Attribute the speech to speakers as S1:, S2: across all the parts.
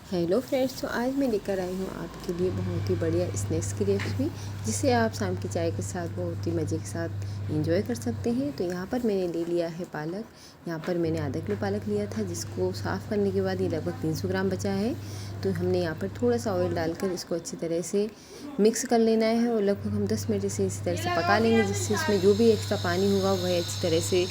S1: Hello friends, तो आज मैं लेकर आई हूँ आपके लिए बहुत ही बढ़िया स्नैक्स की रेसिपी, जिसे आप शाम की चाय के साथ बहुत ही मज़े के साथ एंजॉय कर सकते हैं। तो यहाँ पर मैंने ले लिया है पालक। यहाँ पर मैंने आधा किलो पालक लिया था, जिसको साफ़ करने के बाद ये लगभग 300 ग्राम बचा है। तो हमने यहाँ पर थोड़ा सा ऑयल डालकर इसको अच्छी तरह से मिक्स कर लेना है और लगभग हम 10 मिनट इसे इसी तरह से पका लेंगे, जिससे इसमें जो भी एक्स्ट्रा पानी होगा वह अच्छी तरह से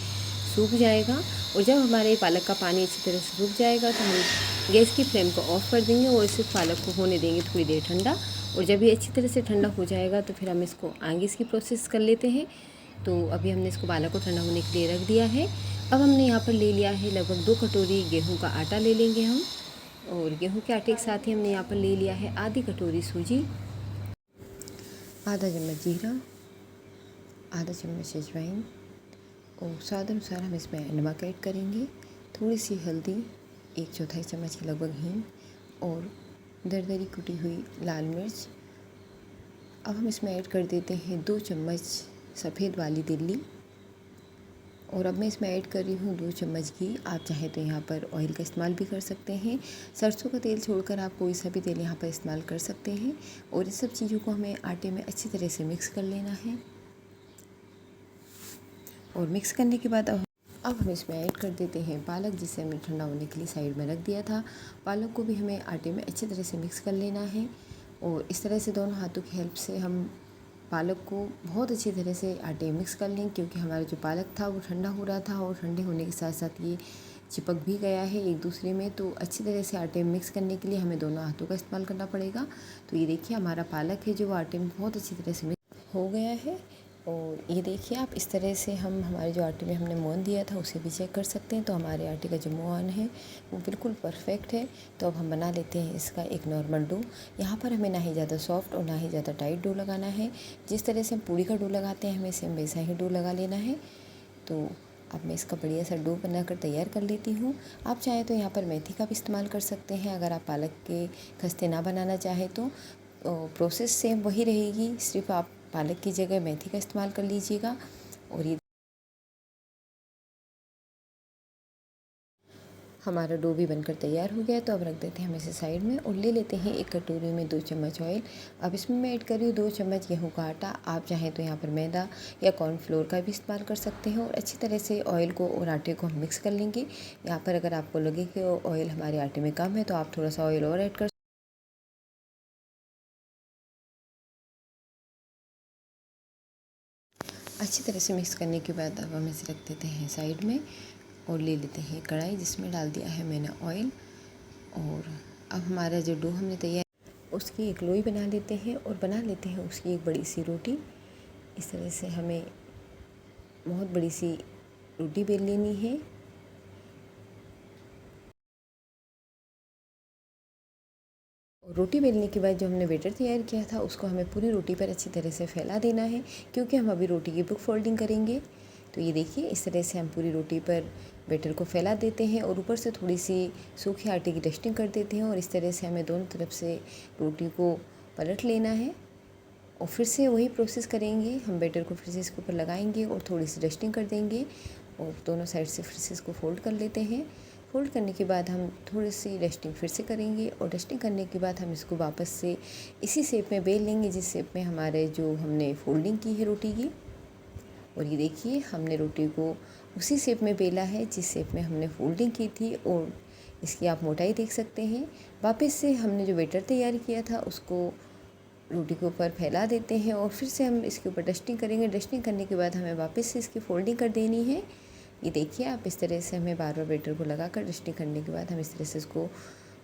S1: सूख जाएगा। और जब हमारे पालक का पानी अच्छी तरह से सूख जाएगा तो हम गैस की फ्लेम को ऑफ़ कर देंगे और सिर्फ पालक को होने देंगे थोड़ी देर ठंडा। और जब ये अच्छी तरह से ठंडा हो जाएगा तो फिर हम इसको आगे इसकी प्रोसेस कर लेते हैं। तो अभी हमने इसको पालक को ठंडा होने के लिए रख दिया है। अब हमने यहाँ पर ले लिया है लगभग 2 कटोरी गेहूँ का आटा ले लेंगे हम। और गेहूँ के आटे के साथ ही हमने यहाँ पर ले लिया है आधी कटोरी सूजी, आधा चम्मच जीरा, आधा चम्मच अजवाइन और स्वाद अनुसार हम इसमें नमक ऐड करेंगे, थोड़ी सी हल्दी, 1/4 चम्मच के लगभग हींग और दरदरी कुटी हुई लाल मिर्च। अब हम इसमें ऐड कर देते हैं 2 चम्मच सफ़ेद वाली तिल्ली। और अब मैं इसमें ऐड कर रही हूँ 2 चम्मच घी। आप चाहें तो यहाँ पर ऑयल का इस्तेमाल भी कर सकते हैं। सरसों का तेल छोड़कर आप कोई सा भी तेल यहाँ पर इस्तेमाल कर सकते हैं। और इस सब चीज़ों को हमें आटे में अच्छी तरह से मिक्स कर लेना है। और मिक्स करने के बाद अब हम इसमें ऐड कर देते हैं पालक, जिसे हमने ठंडा होने के लिए साइड में रख दिया था। पालक को भी हमें आटे में अच्छी तरह से मिक्स कर लेना है। और इस तरह से दोनों हाथों की हेल्प से हम पालक को बहुत अच्छी तरह से आटे में मिक्स कर लें, क्योंकि हमारा जो पालक था वो ठंडा हो रहा था और ठंडे होने के साथ साथ ये चिपक भी गया है एक दूसरे में। तो अच्छी तरह से आटे में मिक्स करने के लिए हमें दोनों हाथों का इस्तेमाल करना पड़ेगा। तो ये देखिए हमारा पालक है जो आटे में बहुत अच्छी तरह से मिक्स हो गया है। और ये देखिए आप इस तरह से हम हमारे जो आटे में हमने मोहन दिया था उसे भी चेक कर सकते हैं। तो हमारे आटे का जो मोहन है वो बिल्कुल परफेक्ट है। तो अब हम बना लेते हैं इसका एक नॉर्मल डो। यहाँ पर हमें ना ही ज़्यादा सॉफ्ट और ना ही ज़्यादा टाइट डो लगाना है। जिस तरह से हम पूड़ी का डो लगाते हैं हमें सेम वैसा ही डो लगा लेना है। तो अब मैं इसका बढ़िया सा डो बनाकर तैयार कर लेती हूँ। आप चाहें तो यहाँ पर मेथी का भी इस्तेमाल कर सकते हैं। अगर आप पालक के खस्ते ना बनाना चाहें तो प्रोसेस सेम वही रहेगी, सिर्फ आप पालक की जगह मेथी का इस्तेमाल कर लीजिएगा। और ये हमारा डो भी बनकर तैयार हो गया है। तो अब रख देते हैं हम इसे साइड में और ले लेते हैं एक कटोरी में 2 चम्मच ऑयल। अब इसमें मैं ऐड कर रही हूँ 2 चम्मच गेहूँ का आटा। आप चाहें तो यहाँ पर मैदा या कॉर्नफ्लोर का भी इस्तेमाल कर सकते हैं। और अच्छी तरह से ऑयल को और आटे को हम मिक्स कर लेंगे। यहाँ पर अगर आपको लगे कि ऑयल हमारे आटे में कम है तो आप थोड़ा सा ऑयल और ऐड कर। अच्छी तरह से मिक्स करने के बाद अब हम इसे रख देते हैं साइड में और ले लेते हैं कढ़ाई, जिसमें डाल दिया है मैंने ऑयल। और अब हमारा जो डो हमने तैयार उसकी एक लोई बना लेते हैं और बना लेते हैं उसकी एक बड़ी सी रोटी। इस तरह से हमें बहुत बड़ी सी रोटी बेल लेनी है। और रोटी बेलने के बाद जो हमने बैटर तैयार किया था उसको हमें पूरी रोटी पर अच्छी तरह से फैला देना है, क्योंकि हम अभी रोटी की बुक फोल्डिंग करेंगे। तो ये देखिए इस तरह से हम पूरी रोटी पर बैटर को फैला देते हैं और ऊपर से थोड़ी सी सूखे आटे की डस्टिंग कर देते हैं। और इस तरह से हमें दोनों तरफ से रोटी को पलट लेना है और फिर से वही प्रोसेस करेंगे। हम बैटर को फिर से इसके ऊपर लगाएंगे और थोड़ी सी डस्टिंग कर देंगे और दोनों साइड से फिर से इसको फोल्ड कर लेते हैं। फोल्ड करने के बाद हम थोड़ी सी डस्टिंग फिर से करेंगे और डस्टिंग करने के बाद हम इसको वापस से इसी शेप में बेल लेंगे, जिस शेप में हमारे जो हमने फोल्डिंग की है रोटी की। और ये देखिए हमने रोटी को उसी शेप में बेला है जिस शेप में हमने फोल्डिंग की थी। और इसकी आप मोटाई देख सकते हैं। वापस से हमने जो बैटर तैयार किया था उसको रोटी के ऊपर फैला देते हैं और फिर से हम इसके ऊपर डस्टिंग करेंगे। डस्टिंग करने के बाद हमें वापस से इसकी फोल्डिंग कर देनी है। ये देखिए आप इस तरह से हमें बार बार बैटर को लगाकर डस्टिंग करने के बाद हम इस तरह से इसको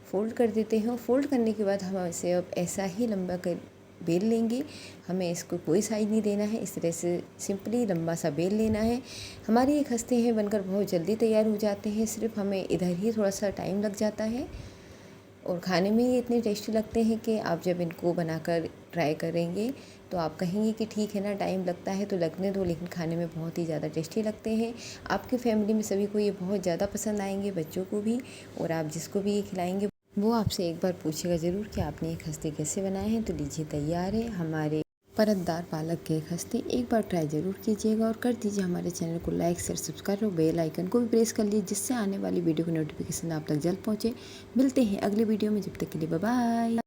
S1: फोल्ड कर देते हैं। और फोल्ड करने के बाद हम इसे अब ऐसा ही लंबा कर बेल लेंगे। हमें इसको कोई साइज नहीं देना है, इस तरह से सिंपली लंबा सा बेल लेना है। हमारे ये खस्ते हैं बनकर बहुत जल्दी तैयार हो जाते हैं, सिर्फ हमें इधर ही थोड़ा सा टाइम लग जाता है। और खाने में ये इतने टेस्टी लगते हैं कि आप जब इनको बनाकर ट्राई करेंगे तो आप कहेंगे कि ठीक है ना, टाइम लगता है तो लगने दो, लेकिन खाने में बहुत ही ज़्यादा टेस्टी लगते हैं। आपकी फैमिली में सभी को ये बहुत ज़्यादा पसंद आएंगे, बच्चों को भी। और आप जिसको भी ये खिलाएंगे वो आपसे एक बार पूछेगा ज़रूर कि आपने ये खस्ते कैसे बनाए हैं। तो लीजिए तैयार है हमारे परतदार पालक के खस्ते एक बार ट्राई ज़रूर कीजिएगा और कर दीजिए हमारे चैनल को लाइक शेयर सब्सक्राइब और बेल आइकन को भी प्रेस कर लीजिए, जिससे आने वाली वीडियो की नोटिफिकेशन आप तक जल्द पहुँचे। मिलते हैं अगले वीडियो में, जब तक के लिए बाय बाय।